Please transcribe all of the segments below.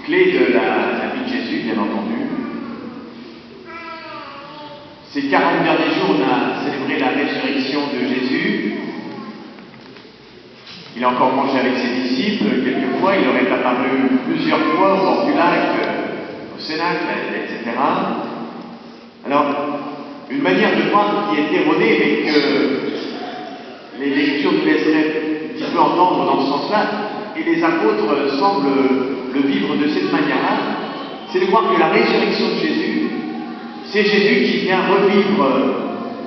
clé de la vie de Jésus, bien entendu. Ces 40 derniers jours, on a célébré la résurrection de Jésus. Il a encore mangé avec ses disciples, quelquefois, il aurait apparu plusieurs fois au bord du lac, au Cénacle, etc. Alors, une manière de croire qui est erronée, mais que les lectures nous laisseraient un petit peu entendre dans ce sens-là, et les apôtres semblent le vivre de cette manière-là, c'est de croire que la résurrection de Jésus, c'est Jésus qui vient revivre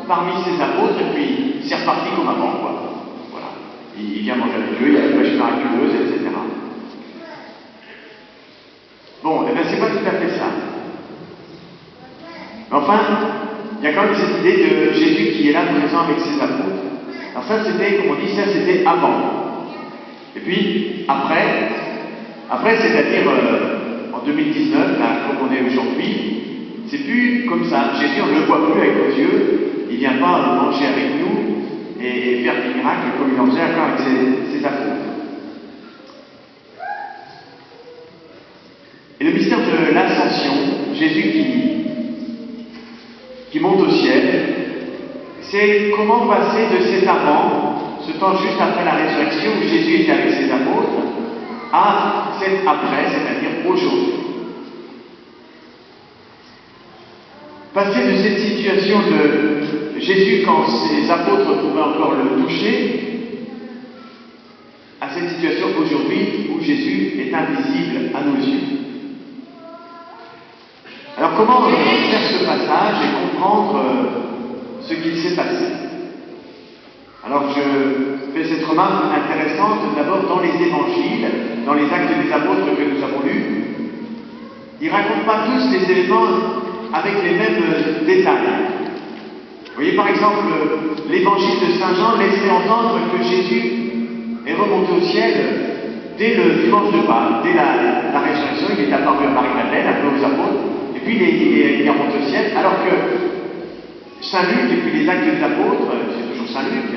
parmi ses apôtres, et puis c'est reparti comme avant, quoi. Voilà. Il vient manger avec eux, il y a la pêche miraculeuse, etc. Bon, eh bien c'est pas tout à fait ça. Mais enfin, il y a quand même cette idée de Jésus qui est là présent avec ses apôtres. Alors ça c'était, comme on dit, ça c'était avant. Et puis, après c'est-à-dire en 2019, là, comme on est aujourd'hui, c'est plus comme ça. Jésus, on ne le voit plus avec nos yeux, il ne vient pas manger avec nous et faire des miracles comme il en faisait encore avec ses apôtres. Et le mystère de l'ascension, Jésus qui monte au ciel, c'est comment passer de cet avant, ce temps juste après la résurrection où Jésus était avec ses apôtres, à cet après, c'est-à-dire aujourd'hui. Passer de cette situation de Jésus quand ses apôtres pouvaient encore le toucher, à cette situation aujourd'hui où Jésus est invisible à nos yeux. Alors comment faire ce passage et comprendre ce qu'il s'est passé? Alors je fais cette remarque intéressante d'abord dans les évangiles, dans les actes des apôtres que nous avons lus. Ils ne racontent pas tous les éléments avec les mêmes détails. Vous voyez par exemple l'évangile de Saint Jean laissait entendre que Jésus est remonté au ciel dès le dimanche de Pâques, dès la résurrection. Il est apparu à Marie-Madeleine, un peu aux apôtres, et puis il est remonté au ciel, alors que Saint Luc et puis les actes des apôtres, c'est toujours Saint Luc,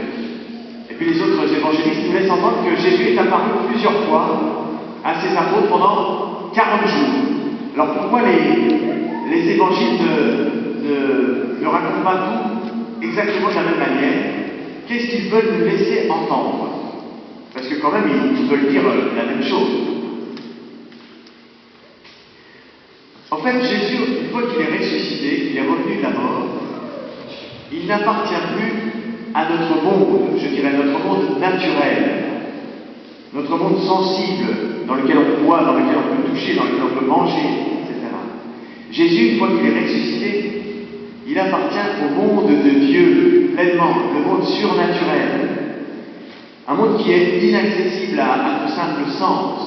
et puis les autres évangélistes nous laissent entendre que Jésus est apparu plusieurs fois à ses apôtres pendant 40 jours. Alors pourquoi les évangiles ne racontent pas tout exactement de la même manière? Qu'est-ce qu'ils veulent nous laisser entendre? Parce que quand même, ils veulent dire la même chose. En fait, Jésus, une fois qu'il est ressuscité, qu'il est revenu de la mort, il n'appartient plus à notre monde, je dirais notre monde naturel, notre monde sensible, dans lequel on voit, dans lequel on peut toucher, dans lequel on peut manger, etc. Jésus, une fois qu'il est ressuscité, il appartient au monde de Dieu, pleinement, le monde surnaturel. Un monde qui est inaccessible à tout simple sens.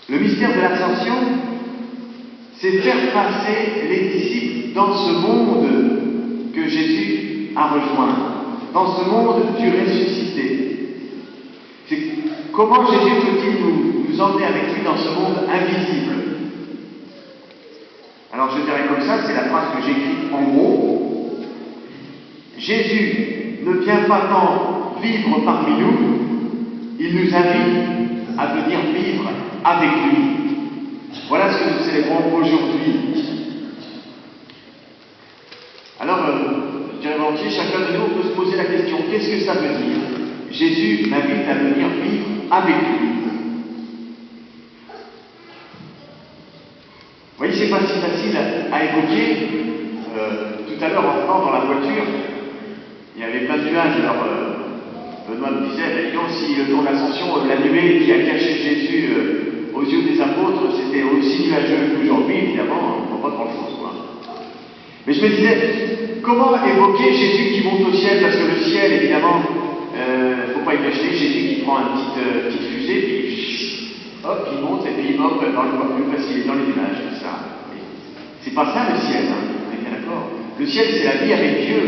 Le mystère de l'ascension, c'est faire passer les disciples dans ce monde que Jésus a rejoint, dans ce monde du ressuscité. C'est comment Jésus peut-il nous emmener avec lui dans ce monde invisible? Alors je dirais comme ça, c'est la phrase que j'écris en gros. Jésus ne vient pas tant vivre parmi nous, il nous invite à venir vivre avec lui. Voilà ce que nous célébrons aujourd'hui. Alors, je dirais volontiers, chacun de nous peut se poser la question, qu'est-ce que ça veut dire? Jésus m'invite à venir vivre avec lui. Vous voyez, c'est pas si facile à évoquer. Tout à l'heure, en venant dans la voiture, il y avait plein de nuages. Alors, Benoît me disait, si le jour de l'ascension, la nuée qui a caché Jésus aux yeux des apôtres, c'était aussi nuageux qu'aujourd'hui, évidemment, on ne voit pas grand-chose, quoi. Mais je me disais, comment évoquer Jésus qui monte au ciel? Parce que le ciel, évidemment, il ne faut pas imaginer Jésus qui prend une petite fusée, puis hop, il monte, et puis hop, dans le voit plus, parce qu'il est dans les nuages, tout ça. C'est pas ça le ciel, hein, on est bien d'accord. Le ciel, c'est la vie avec Dieu.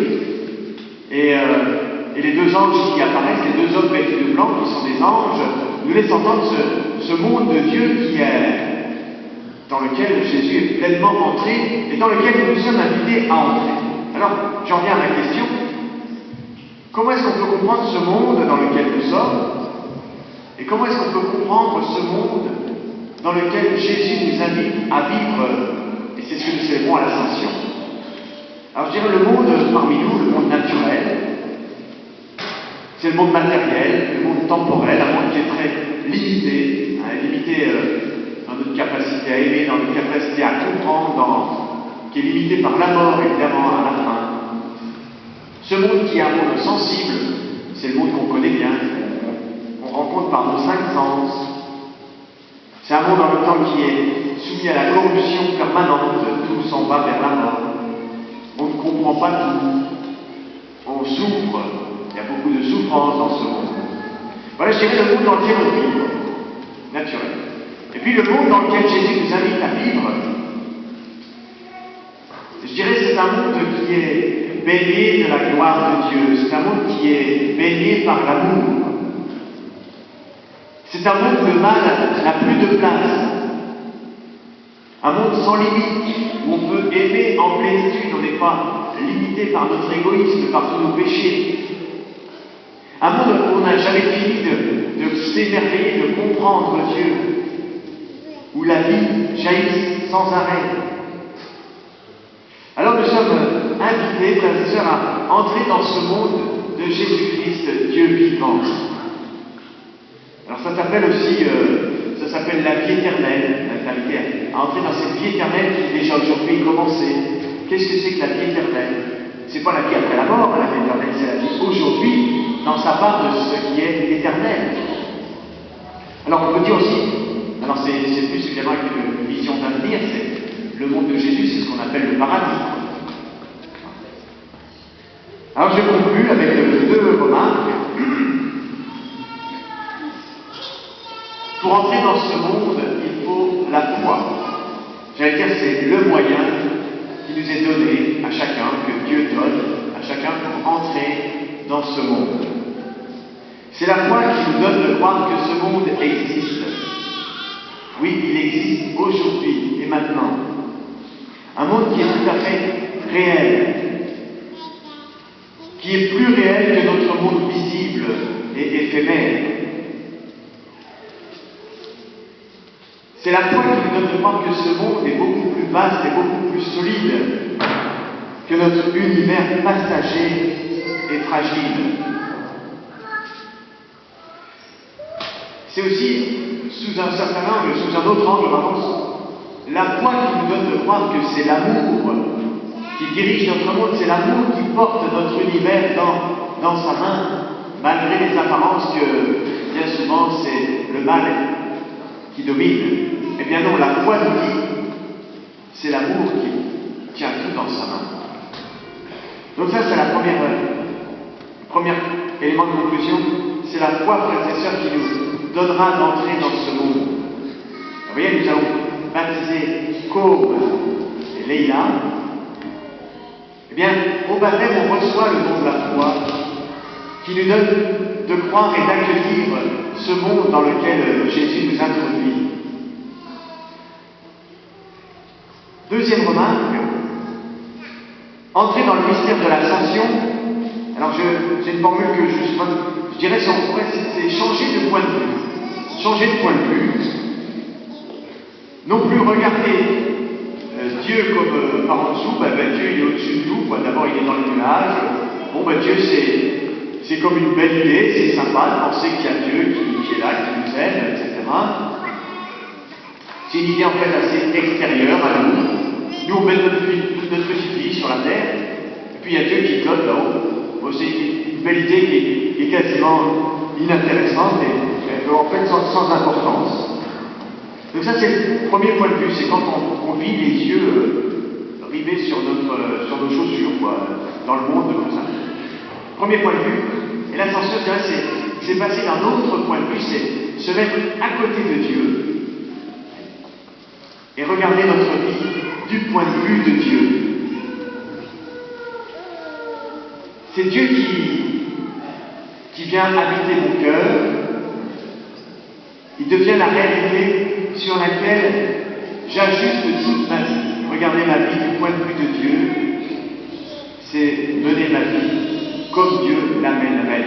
Et les deux anges qui apparaissent, les deux hommes vêtus de blanc, qui sont des anges, nous laissent entendre ce monde de Dieu dans lequel Jésus est pleinement entré et dans lequel nous sommes invités à entrer. Alors, j'en viens à ma question. Comment est-ce qu'on peut comprendre ce monde dans lequel nous sommes? Et comment est-ce qu'on peut comprendre ce monde dans lequel Jésus nous invite à vivre, et c'est ce que nous célébrons à l'Ascension. Alors je dirais le monde parmi nous, le monde naturel, c'est le monde matériel, le monde temporel, un monde qui est très limité, limité dans notre capacité à aimer, dans notre capacité à comprendre, qui est limité par la mort, évidemment, à la fin. Ce monde qui est un monde sensible, c'est le monde qu'on connaît bien, qu'on rencontre par nos 5 sens. C'est un monde en même temps qui est soumis à la corruption permanente, tout s'en va vers la mort. On ne comprend pas tout, on souffre, il y a beaucoup de souffrance dans ce monde. Voilà, je dirais le monde dans lequel on vit, naturel. Et puis le monde dans lequel Jésus nous invite à vivre, je dirais c'est un monde qui est baigné de la gloire de Dieu, c'est un monde qui est baigné par l'amour. C'est un monde où le mal n'a plus de place. Un monde sans limite, où on peut aimer en plénitude, on n'est pas limité par notre égoïsme, par tous nos péchés. Un monde où on n'a jamais fini de s'émerveiller, de comprendre Dieu, où la vie jaillit sans arrêt. Alors nous sommes invités, frères et sœurs, à entrer dans ce monde de Jésus-Christ, Dieu vivant. Alors ça s'appelle aussi, ça s'appelle la vie éternelle, à entrer dans cette vie éternelle qui déjà aujourd'hui est commencée. Qu'est-ce que c'est que la vie éternelle? C'est pas la vie après la mort, la vie éternelle, c'est la vie aujourd'hui, dans sa part de ce qui est éternel. Alors on peut dire aussi, alors c'est plus évidemment une vision d'avenir, c'est le monde de Jésus, c'est ce qu'on appelle le paradis. Alors je conclue avec 2 remarques. Pour entrer dans ce monde, il faut la foi. J'allais dire, c'est le moyen qui nous est donné à chacun, que Dieu donne à chacun pour entrer dans ce monde. C'est la foi qui nous donne de croire que ce monde existe. Oui, il existe aujourd'hui et maintenant. Un monde qui est tout à fait réel, qui est plus réel que notre monde visible et éphémère. C'est la foi qui nous donne de croire que ce monde est beaucoup plus vaste et beaucoup plus solide que notre univers passager et fragile. C'est aussi, sous un certain angle, sous un autre angle, la foi qui nous donne de croire que c'est l'amour qui dirige notre monde, c'est l'amour qui porte notre univers dans sa main, malgré les apparences que bien souvent c'est le mal qui domine. Eh bien non, la foi nous dit, c'est l'amour qui tient tout dans sa main. Donc ça, c'est le premier élément de conclusion, c'est la foi, frères et sœurs, qui nous donnera d'entrer dans ce monde. Vous voyez, nous allons baptiser Côme et Leïla. Eh bien, au baptême, on reçoit le don de la foi qui nous donne de croire et d'accueillir ce monde dans lequel Jésus nous introduit. Deuxième remarque, entrer dans le mystère de l'Ascension. Alors, j'ai une formule que je dirais, c'est changer de point de vue. Changer de point de vue. Non plus regarder Dieu comme par en dessous, Dieu il est au-dessus de nous, d'abord il est dans le nuage. Bon, Dieu c'est comme une belle idée, c'est sympa de penser qu'il y a Dieu qui est là, qui nous aime, etc. C'est une idée en fait assez extérieure à nous. Nous on met notre petite vie sur la terre, et puis il y a Dieu qui flotte là-haut. Bon, c'est une belle idée qui est quasiment inintéressante et en fait sans importance. Donc ça c'est le premier point de vue, c'est quand on vit les yeux rivés sur nos chaussures, dans le monde comme ça. Premier point de vue. Et l'ascension, c'est passer d'un autre point de vue, c'est se mettre à côté de Dieu et regarder notre vie du point de vue de Dieu. C'est Dieu qui vient habiter mon cœur. Il devient la réalité sur laquelle j'ajuste toute ma vie. Regarder ma vie du point de vue de Dieu, c'est mener ma vie comme Dieu l'amènerait.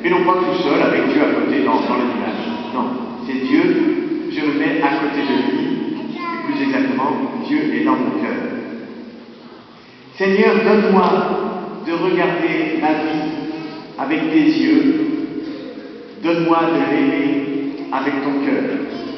Et non pas tout seul avec Dieu à côté dans le nuage. Non. Seigneur, donne-moi de regarder la vie avec tes yeux, donne-moi de l'aimer avec ton cœur.